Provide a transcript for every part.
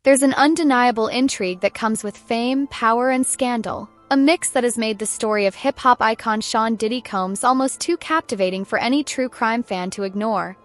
There's an undeniable intrigue that comes with fame, power, and scandal, a mix that has made the story of hip-hop icon Sean Diddy Combs almost too captivating for any true crime fan to ignore.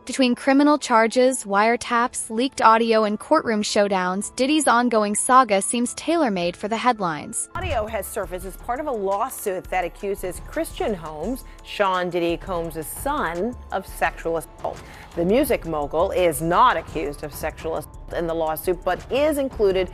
Between criminal charges, wiretaps, leaked audio, and courtroom showdowns, Diddy's ongoing saga seems tailor-made for the headlines. Audio has surfaced as part of a lawsuit that accuses Christian Holmes, Sean Diddy Combs' son, of sexual assault. The music mogul is not accused of sexual assault in the lawsuit, but is included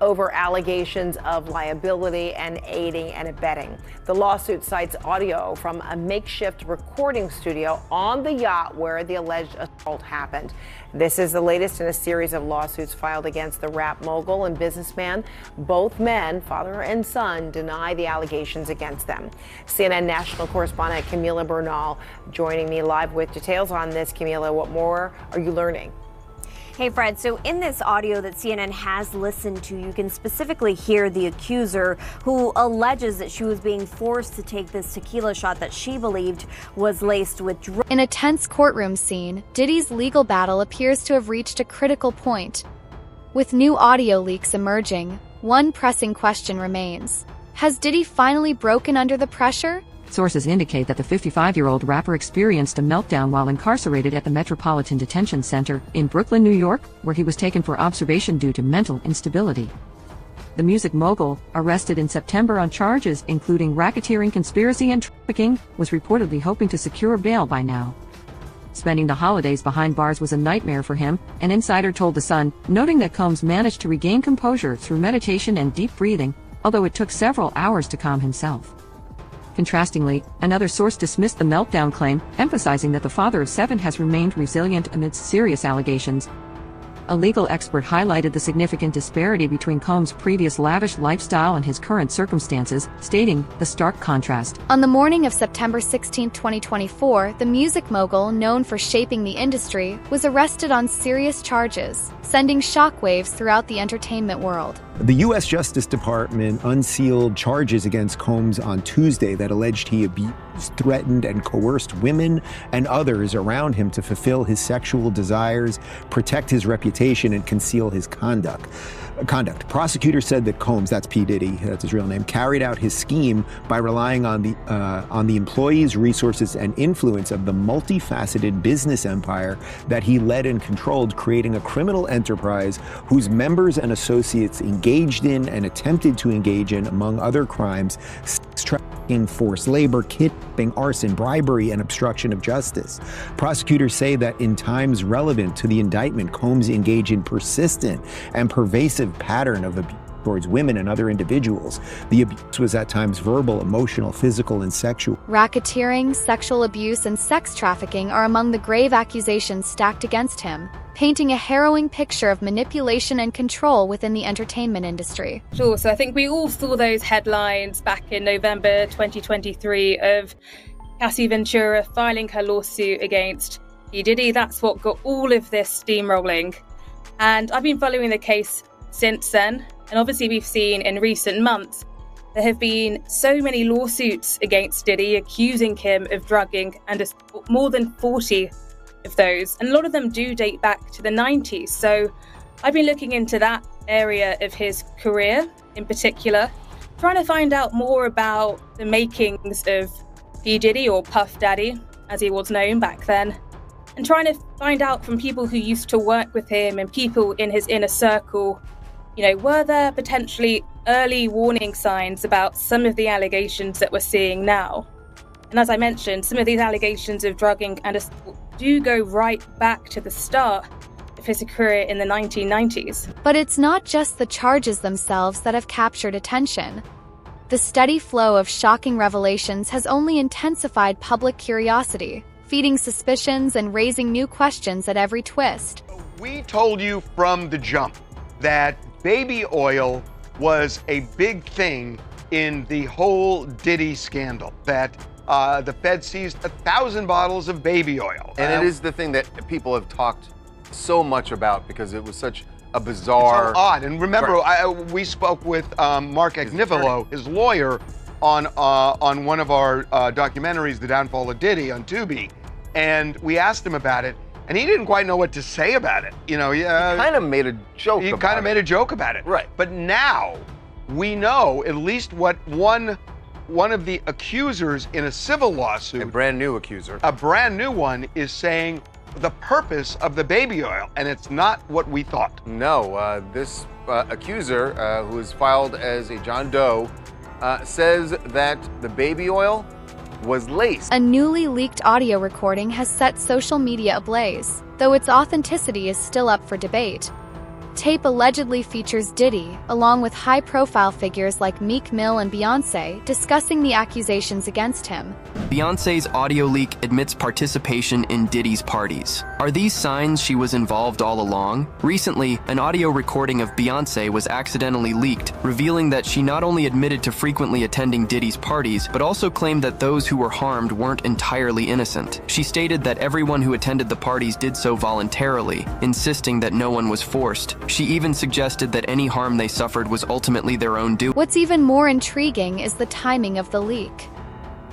over allegations of liability and aiding and abetting. The lawsuit cites audio from a makeshift recording studio on the yacht where the alleged assault happened. This is the latest in a series of lawsuits filed against the rap mogul and businessman. Both men, father and son, deny the allegations against them. CNN national correspondent Camila Bernal joining me live with details on this. Camila, what more are you learning? Hey, Fred, so in this audio that CNN has listened to, you can specifically hear the accuser who alleges that she was being forced to take this tequila shot that she believed was laced with drugs. In a tense courtroom scene, Diddy's legal battle appears to have reached a critical point. With new audio leaks emerging, one pressing question remains. Has Diddy finally broken under the pressure? Sources indicate that the 55-year-old rapper experienced a meltdown while incarcerated at the Metropolitan Detention Center in Brooklyn, New York, where he was taken for observation due to mental instability. The music mogul, arrested in September on charges including racketeering, conspiracy, and trafficking, was reportedly hoping to secure bail by now. Spending the holidays behind bars was a nightmare for him, an insider told The Sun, noting that Combs managed to regain composure through meditation and deep breathing, although it took several hours to calm himself. Contrastingly, another source dismissed the meltdown claim, emphasizing that the father of 7 has remained resilient amidst serious allegations. A legal expert highlighted the significant disparity between Combs' previous lavish lifestyle and his current circumstances, stating the stark contrast. On the morning of September 16, 2024, the music mogul, known for shaping the industry, was arrested on serious charges, sending shockwaves throughout the entertainment world. The U.S. Justice Department unsealed charges against Combs on Tuesday that alleged he abused, threatened, and coerced women and others around him to fulfill his sexual desires, protect his reputation, and conceal his conduct. Prosecutors said that Combs, that's P. Diddy, that's his real name, carried out his scheme by relying on the employees, resources, and influence of the multifaceted business empire that he led and controlled, creating a criminal enterprise whose members and associates engaged in and attempted to engage in, among other crimes, sex trafficking, forced labor, kidnapping, arson, bribery, and obstruction of justice. Prosecutors say that in times relevant to the indictment, Combs engaged in persistent and pervasive pattern of abuse towards women and other individuals. The abuse was at times verbal, emotional, physical, and sexual. Racketeering, sexual abuse, and sex trafficking are among the grave accusations stacked against him, painting a harrowing picture of manipulation and control within the entertainment industry. Sure, so I think we all saw those headlines back in November 2023 of Cassie Ventura filing her lawsuit against P. Diddy. That's what got all of this steamrolling. And I've been following the case since then, and obviously we've seen in recent months there have been so many lawsuits against Diddy accusing him of drugging, and more than 40 of those, and a lot of them do date back to the 90s. So I've been looking into that area of his career in particular, trying to find out more about the makings of P. Diddy, or Puff Daddy as he was known back then, and trying to find out from people who used to work with him and people in his inner circle, were there potentially early warning signs about some of the allegations that we're seeing now? And as I mentioned, some of these allegations of drugging and assault do go right back to the start of his career in the 1990s. But it's not just the charges themselves that have captured attention. The steady flow of shocking revelations has only intensified public curiosity, feeding suspicions and raising new questions at every twist. We told you from the jump that baby oil was a big thing in the whole Diddy scandal, that the Fed seized 1,000 bottles of baby oil. And it is the thing that people have talked so much about because it was such a bizarre... It's so odd. And remember, we spoke with Mark Agnifilo, his lawyer, on one of our documentaries, The Downfall of Diddy, on Tubi. And we asked him about it. and he didn't quite know what to say about it. You know, He kind of made a joke he about kind of it. made a joke about it. Right. But now we know at least what one of the accusers in a civil lawsuit, A brand new accuser. a brand new one, is saying the purpose of the baby oil, and it's not what we thought. No, this accuser, who is filed as a John Doe, says that the baby oil was laced. A newly leaked audio recording has set social media ablaze, though its authenticity is still up for debate. Tape allegedly features Diddy, along with high-profile figures like Meek Mill and Beyoncé, discussing the accusations against him. Beyoncé's audio leak admits participation in Diddy's parties. Are these signs she was involved all along? Recently, an audio recording of Beyoncé was accidentally leaked, revealing that she not only admitted to frequently attending Diddy's parties, but also claimed that those who were harmed weren't entirely innocent. She stated that everyone who attended the parties did so voluntarily, insisting that no one was forced. She even suggested that any harm they suffered was ultimately their own doing. What's even more intriguing is the timing of the leak.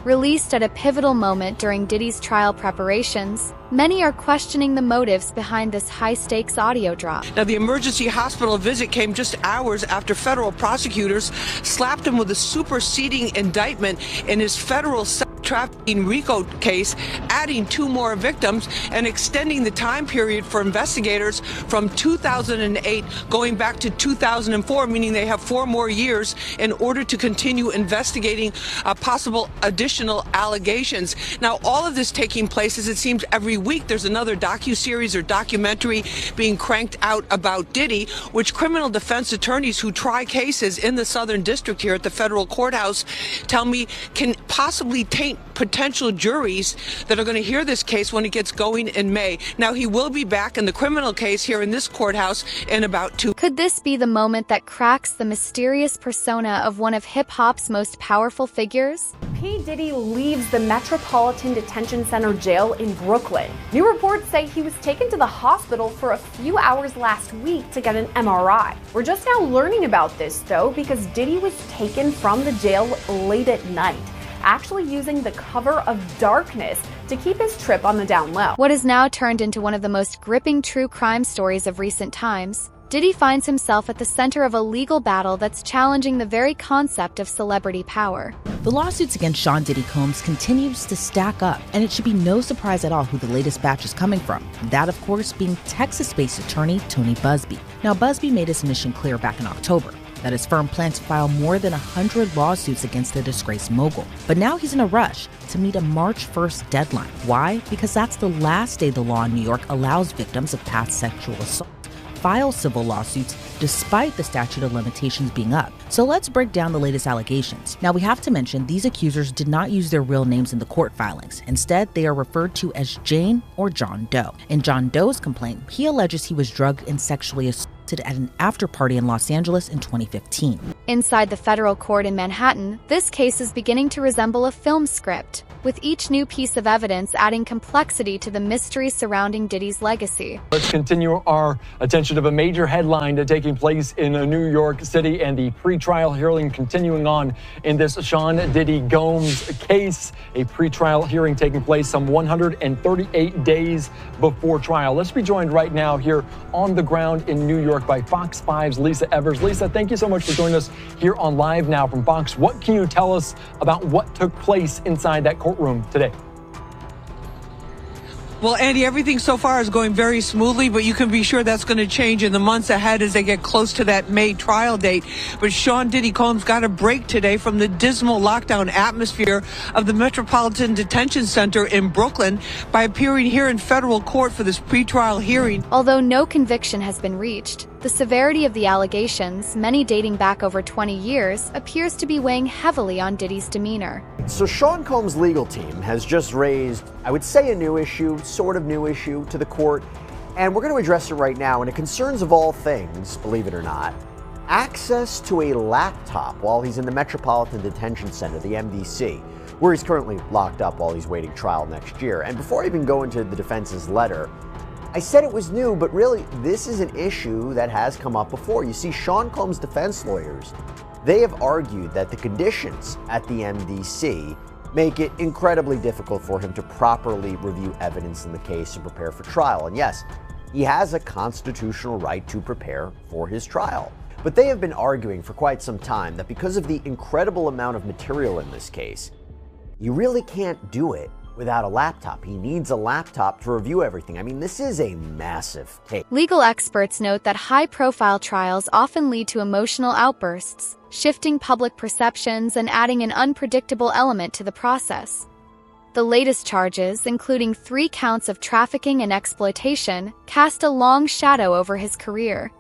Released at a pivotal moment during Diddy's trial preparations, many are questioning the motives behind this high-stakes audio drop. Now, the emergency hospital visit came just hours after federal prosecutors slapped him with a superseding indictment in his federal sex trafficking RICO case, adding 2 more victims and extending the time period for investigators from 2008 going back to 2004, meaning they have 4 more years in order to continue investigating possible additional allegations. Now, all of this taking place, as it seems, every week there's another docuseries or documentary being cranked out about Diddy, which criminal defense attorneys who try cases in the Southern District here at the federal courthouse tell me can possibly taint potential juries that are going to hear this case when it gets going in May. Now, he will be back in the criminal case here in this courthouse in about 2. Could this be the moment that cracks the mysterious persona of one of hip-hop's most powerful figures? P. Diddy leaves the Metropolitan Detention Center jail in Brooklyn. New reports say he was taken to the hospital for a few hours last week to get an MRI. We're just now learning about this, though, because Diddy was taken from the jail late at night, actually using the cover of darkness to keep his trip on the down low. What has now turned into one of the most gripping true crime stories of recent times, Diddy finds himself at the center of a legal battle that's challenging the very concept of celebrity power. The lawsuits against Sean Diddy Combs continues to stack up, and it should be no surprise at all who the latest batch is coming from. That, of course, being Texas-based attorney Tony Buzbee. Now, Buzbee made his mission clear back in October that his firm planned to file more than 100 lawsuits against the disgraced mogul. But now he's in a rush to meet a March 1st deadline. Why? Because that's the last day the law in New York allows victims of past sexual assault file civil lawsuits despite the statute of limitations being up. So let's break down the latest allegations. Now, we have to mention these accusers did not use their real names in the court filings. Instead, they are referred to as Jane or John Doe. In John Doe's complaint, he alleges he was drugged and sexually assaulted at an after-party in Los Angeles in 2015. Inside the federal court in Manhattan, this case is beginning to resemble a film script, with each new piece of evidence adding complexity to the mystery surrounding Diddy's legacy. Let's continue our attention to a major headline taking place in New York City and the pretrial hearing continuing on in this Sean Diddy Combs case. A pretrial hearing taking place some 138 days before trial. Let's be joined right now here on the ground in New York by Fox 5's Lisa Evers. Lisa, thank you so much for joining us here on Live Now from Fox. What can you tell us about what took place inside that courtroom today? Well, Andy, everything so far is going very smoothly, but you can be sure that's going to change in the months ahead as they get close to that May trial date. But Sean Diddy Combs got a break today from the dismal lockdown atmosphere of the Metropolitan Detention Center in Brooklyn by appearing here in federal court for this pretrial hearing. Although no conviction has been reached, the severity of the allegations, many dating back over 20 years, appears to be weighing heavily on Diddy's demeanor. So Sean Combs' legal team has just raised, I would say, a new issue, sort of new issue to the court, and we're going to address it right now. And it concerns, of all things, believe it or not, access to a laptop while he's in the Metropolitan Detention Center, the MDC, where he's currently locked up while he's waiting trial next year. And before I even go into the defense's letter, I said it was new, but really, this is an issue that has come up before. You see, Sean Combs' defense lawyers, they have argued that the conditions at the MDC make it incredibly difficult for him to properly review evidence in the case and prepare for trial. And yes, he has a constitutional right to prepare for his trial. But they have been arguing for quite some time that because of the incredible amount of material in this case, you really can't do it without a laptop. He needs a laptop to review everything. I mean, this is a massive case. Legal experts note that high-profile trials often lead to emotional outbursts, shifting public perceptions and adding an unpredictable element to the process. The latest charges, including 3 counts of trafficking and exploitation, cast a long shadow over his career.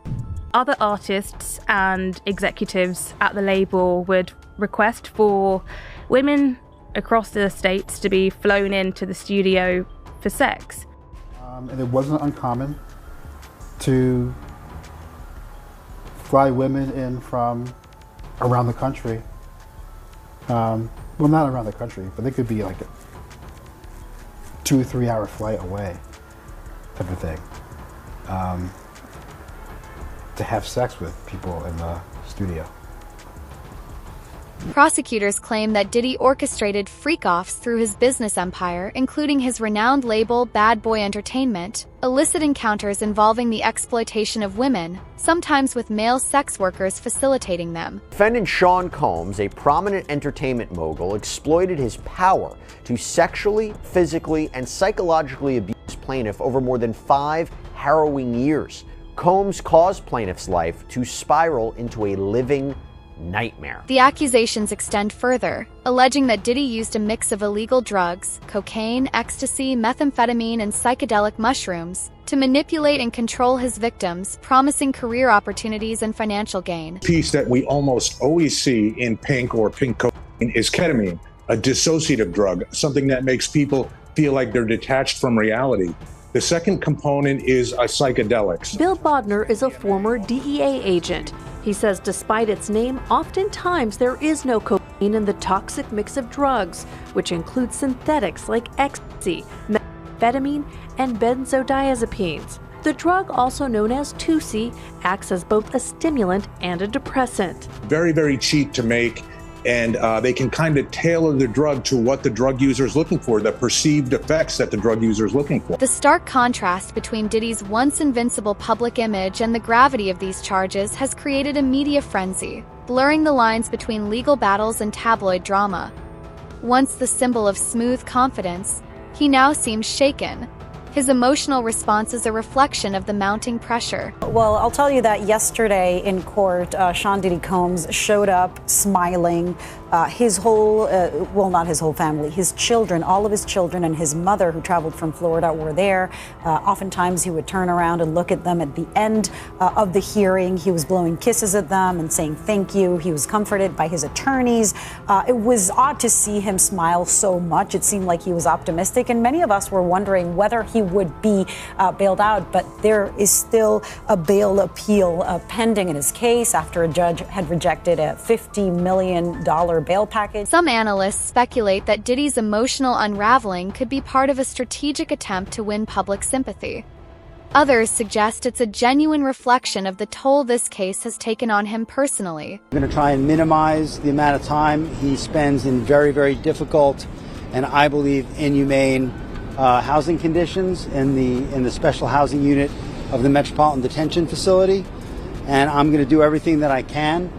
Other artists and executives at the label would request for women across the states to be flown into the studio for sex. And it wasn't uncommon to fly women in from around the country. Well, not around the country, but they could be like a 2 or 3 hour flight away type of thing. To have sex with people in the studio. Prosecutors claim that Diddy orchestrated freak-offs through his business empire, including his renowned label Bad Boy Entertainment, illicit encounters involving the exploitation of women, sometimes with male sex workers facilitating them. Defendant Sean Combs, a prominent entertainment mogul, exploited his power to sexually, physically, and psychologically abuse plaintiff over more than 5 harrowing years. Combs caused plaintiff's life to spiral into a living nightmare. The accusations extend further, alleging that Diddy used a mix of illegal drugs, cocaine, ecstasy, methamphetamine, and psychedelic mushrooms, to manipulate and control his victims, promising career opportunities and financial gain. The piece that we almost always see in pink or pink cocaine is ketamine, a dissociative drug, something that makes people feel like they're detached from reality. The second component is psychedelics. Bill Bodner is a former DEA agent. He says despite its name, oftentimes there is no cocaine in the toxic mix of drugs, which includes synthetics like ecstasy, methamphetamine, and benzodiazepines. The drug, also known as 2C, acts as both a stimulant and a depressant. Very, very cheap to make. And they can kind of tailor the drug to what the drug user is looking for, the perceived effects that the drug user is looking for. The stark contrast between Diddy's once invincible public image and the gravity of these charges has created a media frenzy, blurring the lines between legal battles and tabloid drama. Once the symbol of smooth confidence, he now seems shaken. His emotional response is a reflection of the mounting pressure. Well, I'll tell you that yesterday in court, Sean Diddy Combs showed up smiling. His whole, well, not his whole family, his children, all of his children and his mother who traveled from Florida were there. Oftentimes he would turn around and look at them at the end of the hearing. He was blowing kisses at them and saying thank you. He was comforted by his attorneys. It was odd to see him smile so much. It seemed like he was optimistic, and many of us were wondering whether he would be bailed out, but there is still a bail appeal pending in his case after a judge had rejected a $50 million bail package. Some analysts speculate that Diddy's emotional unraveling could be part of a strategic attempt to win public sympathy. Others suggest it's a genuine reflection of the toll this case has taken on him personally. We're going to try and minimize the amount of time he spends in very, very difficult and I believe inhumane housing conditions in the special housing unit of the Metropolitan Detention Facility. And I'm going to do everything that I can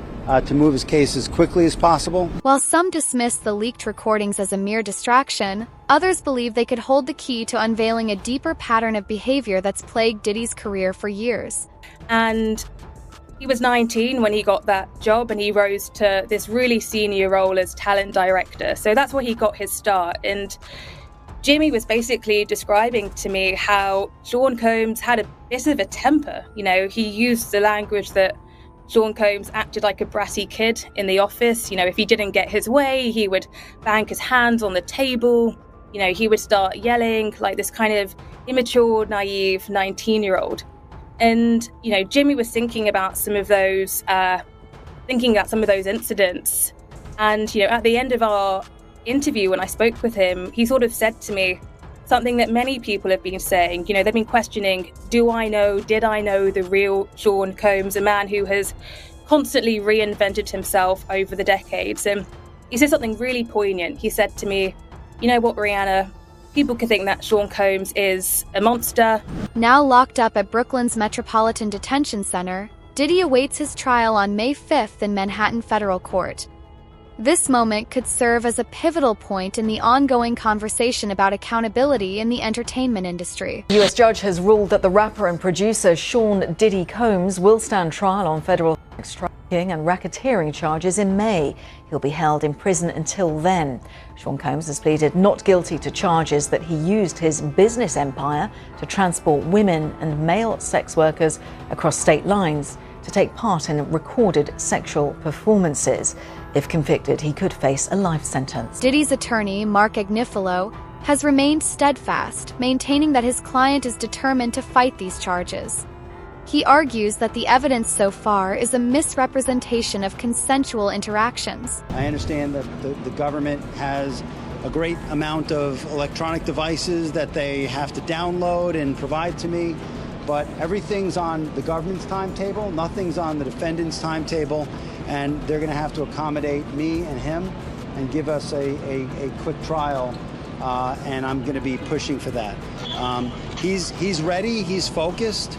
to move his case as quickly as possible. While some dismiss the leaked recordings as a mere distraction, others believe they could hold the key to unveiling a deeper pattern of behavior that's plagued Diddy's career for years. And he was 19 when he got that job, and he rose to this really senior role as talent director. So that's where he got his start. And Jimmy was basically describing to me how Sean Combs had a bit of a temper. You know, he used the language that Sean Combs acted like a bratty kid in the office. You know, if he didn't get his way, he would bang his hands on the table. You know, he would start yelling like this kind of immature, naive 19-year-old. And, you know, Jimmy was thinking about some of those incidents. And, you know, at the end of our interview, when I spoke with him, he sort of said to me something that many people have been saying. You know, they've been questioning, did I know the real Sean Combs, a man who has constantly reinvented himself over the decades? And He said something really poignant. He said to me, "You know what, Rihanna? People can think that Sean Combs is a monster." Now locked up at Brooklyn's Metropolitan Detention Center, Diddy awaits his trial on May 5th in Manhattan Federal Court. This moment could serve as a pivotal point in the ongoing conversation about accountability in the entertainment industry. The U.S. judge has ruled that the rapper and producer Sean Diddy Combs will stand trial on federal sex trafficking and racketeering charges in May. He'll be held in prison until then. Sean Combs has pleaded not guilty to charges that he used his business empire to transport women and male sex workers across state lines to take part in recorded sexual performances. If convicted, he could face a life sentence. Diddy's attorney, Mark Agnifilo, has remained steadfast, maintaining that his client is determined to fight these charges. He argues that the evidence so far is a misrepresentation of consensual interactions. I understand that the government has a great amount of electronic devices that they have to download and provide to me, but everything's on the government's timetable, nothing's on the defendant's timetable, and they're going to have to accommodate me and him and give us a quick trial, and I'm going to be pushing for that. He's ready, he's focused.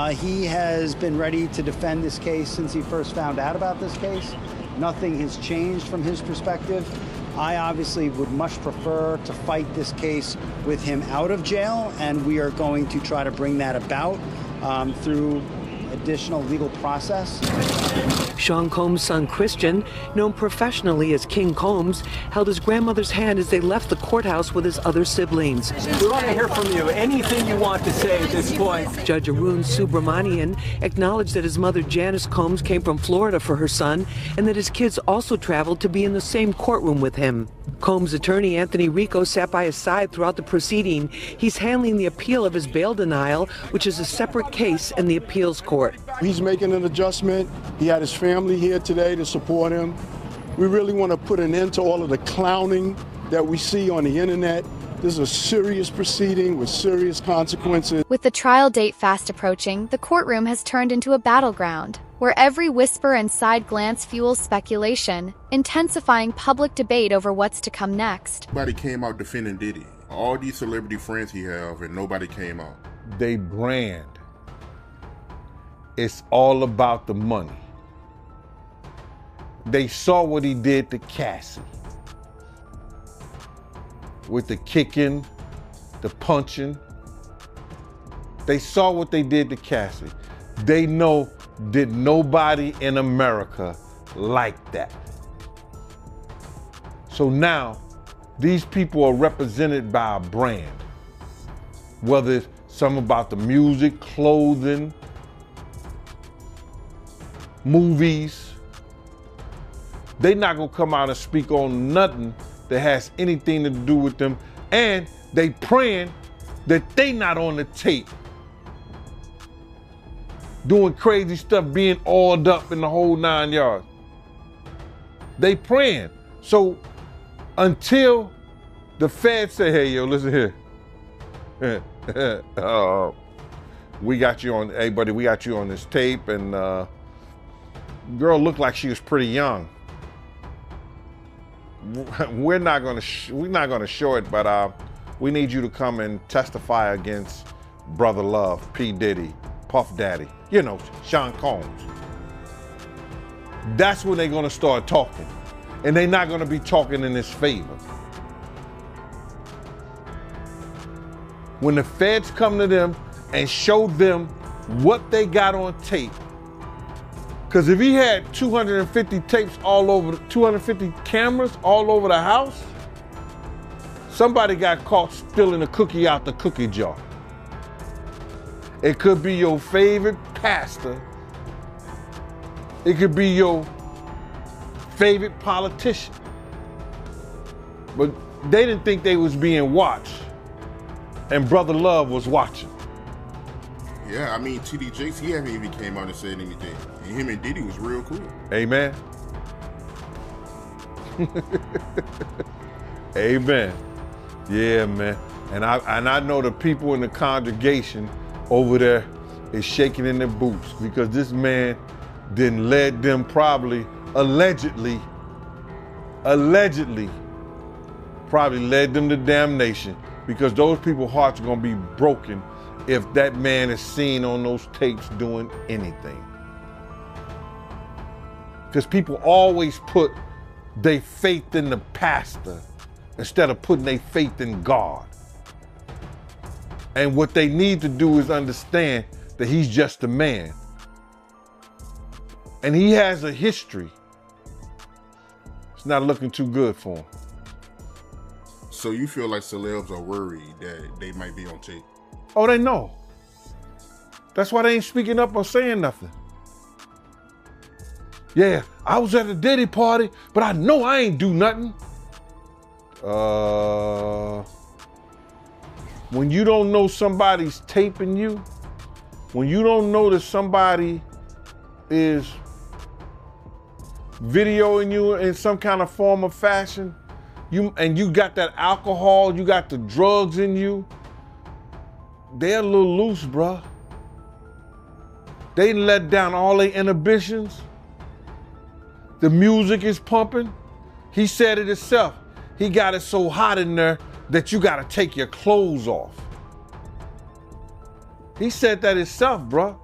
He has been ready to defend this case since he first found out about this case. Nothing has changed from his perspective. I obviously would much prefer to fight this case with him out of jail, and we are going to try to bring that about through additional legal process. Sean Combs' son Christian, known professionally as King Combs, held his grandmother's hand as they left the courthouse with his other siblings. We want to hear from you. Anything you want to say at this point. Judge Arun Subramanian acknowledged that his mother Janice Combs came from Florida for her son and that his kids also traveled to be in the same courtroom with him. Combs' attorney Anthony Rico sat by his side throughout the proceeding. He's handling the appeal of his bail denial, which is a separate case in the appeals court. He's making an adjustment. He had his family here today to support him. We really want to put an end to all of the clowning that we see on the internet. This is a serious proceeding with serious consequences. With the trial date fast approaching, the courtroom has turned into a battleground, where every whisper and side glance fuels speculation, intensifying public debate over what's to come next. Nobody came out defending Diddy. All these celebrity friends he have, and nobody came out. They brand. It's all about the money. They saw what he did to Cassie. With the kicking, the punching. They saw what they did to Cassie. They know that nobody in America liked that. So now, these people are represented by a brand. Whether it's something about the music, clothing, movies. They're not gonna come out and speak on nothing that has anything to do with them, and they praying that they not on the tape doing crazy stuff, being oiled up in the whole 9 yards. They praying. So until the feds say, hey, yo, listen here. We got you on, hey buddy, we got you on this tape, and girl looked like she was pretty young. We're not gonna show it, but we need you to come and testify against Brother Love, P. Diddy, Puff Daddy, you know, Sean Combs. That's when they're gonna start talking, and they're not gonna be talking in his favor. When the feds come to them and show them what they got on tape, because if he had 250 tapes all over, 250 cameras all over the house, somebody got caught stealing a cookie out the cookie jar. It could be your favorite pastor. It could be your favorite politician. But they didn't think they was being watched. And Brother Love was watching. Yeah, I mean, TD Jakes, he haven't even came out and said anything. And him and Diddy was real cool. Amen. Amen. Yeah, man. And I know the people in the congregation over there is shaking in their boots because this man didn't let them probably, allegedly allegedly probably led them to damnation, because those people's hearts are gonna be broken if that man is seen on those tapes doing anything. Because people always put their faith in the pastor instead of putting their faith in God. And what they need to do is understand that he's just a man. And he has a history. It's not looking too good for him. So you feel like celebs are worried that they might be on tape? Oh, they know. That's why they ain't speaking up or saying nothing. Yeah, I was at a Diddy party, but I know I ain't do nothing. When you don't know somebody's taping you, when you don't know that somebody is videoing you in some kind of form or fashion, you got that alcohol, you got the drugs in you, they're a little loose, bruh. They let down all their inhibitions. The music is pumping. He said it himself. He got it so hot in there that you gotta take your clothes off. He said that himself, bruh.